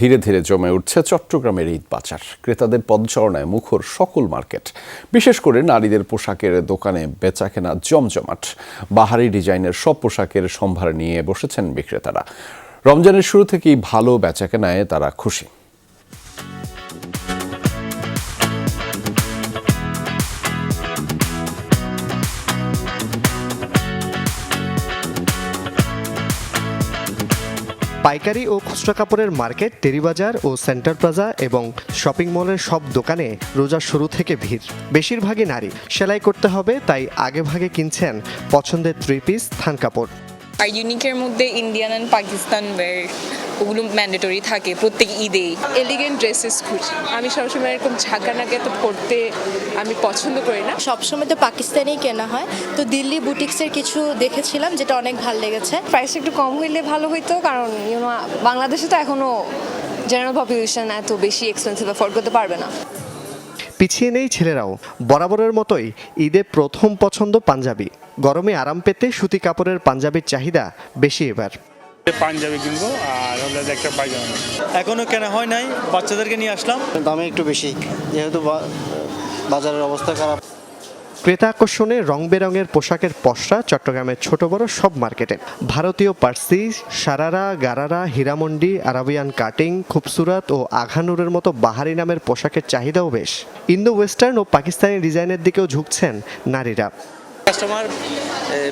ধীরে ধীরে জমে উঠছে চট্টগ্রামের ঈদ বাজার। ক্রেতাদের পদচারণায় মুখর সকল মার্কেট, বিশেষ করে নারীদের পোশাকের দোকানে বেচাকেনা জমজমাট। বাহারি ডিজাইনের সব পোশাকের সম্ভার নিয়ে বসেছেন বিক্রেতারা। রমজানের শুরু থেকেই ভালো বেচাকেনায় তারা খুশি। পাইকারি ও খুচরা কাপড়ের মার্কেট, টেরিবাজার ও সেন্টার প্লাজা এবং শপিং মলের সব দোকানে রোজার শুরু থেকে ভিড়। বেশিরভাগই নারী। সেলাই করতে হবে, তাই আগে ভাগে কিনছেন পছন্দের 3 পিস থান কাপড়। আর ইউনিকের মধ্যে ইন্ডিয়ান অ্যান্ড পাকিস্তান ওয়্যার, ওগুলো ম্যান্ডেটরি থাকে প্রত্যেক ঈদে। এলিগেন্ট ড্রেসেস খুঁজি। আমি সবসময় এরকম ঝাঁকানাকে তো পরতে আমি পছন্দ করি না। সবসময় তো পাকিস্তানেই কেনা হয়, তো দিল্লি বুটিক্সের কিছু দেখেছিলাম যেটা অনেক ভালো লেগেছে। প্রাইস একটু কম হইলে ভালো হইতো, কারণ বাংলাদেশে তো এখনো জেনারেল পপুলেশন এত বেশি এক্সপেন্সিভ অ্যাফোর্ড করতে পারবে না। পিছিয়ে নেই ছেলেরাও। বরাবরের মতোই ঈদে প্রথম পছন্দ পাঞ্জাবি। গরমে আরাম পেতে সুতি কাপড়ের পাঞ্জাবির চাহিদা বেশি এবার। পাঞ্জাবি কিনবো আর হলো একটা পায়জামা। এখনো কেনা হয় নাই, বাচ্চাদেরকে নিয়ে আসলাম। দামে একটু বেশি, যেহেতু বাজারের অবস্থা খারাপ। ক্রেতা আকর্ষণে রং বেরঙের পোশাকের পসরা চট্টগ্রামের ছোট বড় সব মার্কেটে। ভারতীয় পার্সি, সারারা, গারারা, হীরামন্ডি, আরাবিয়ান কাটিং, খুবসুরাত ও আঘানুরের মতো বাহারি নামের পোশাকের চাহিদাও বেশ। ইন্দো ওয়েস্টার্ন ও পাকিস্তানি ডিজাইনের দিকেও ঝুঁকছেন নারীরা। কাস্টমার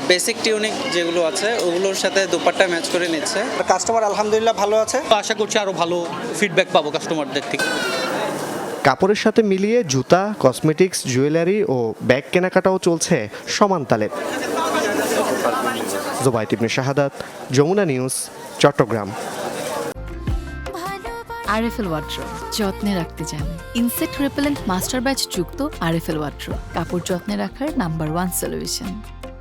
বেসিক টিউনিক যেগুলো আছে ওগুলোর সাথে দুপাট্টা ম্যাচ করে নিচ্ছে। কাস্টমার আলহামদুলিল্লাহ ভালো আছে। আশা করছি আরো ভালো ফিডব্যাক পাবো কাস্টমারদের থেকে। কাপড়ের সাথে মিলিয়ে জুতা, কসমেটিক্স, জুয়েলারি ও ব্যাগ কেনাকাটাও চলছে সমান তালে। জোবাইদ ইবনে শাহাদাত, যমুনা নিউজ, চট্টগ্রাম। আরএফএল ওয়াট্রো যত্নে রাখতে জানে। ইনসেক্ট রিপেলেন্ট মাস্টার ব্যাচ যুক্ত আরএফএল ওয়াট্রো কাপড় যত্নে রাখার নাম্বার 1 সলিউশন।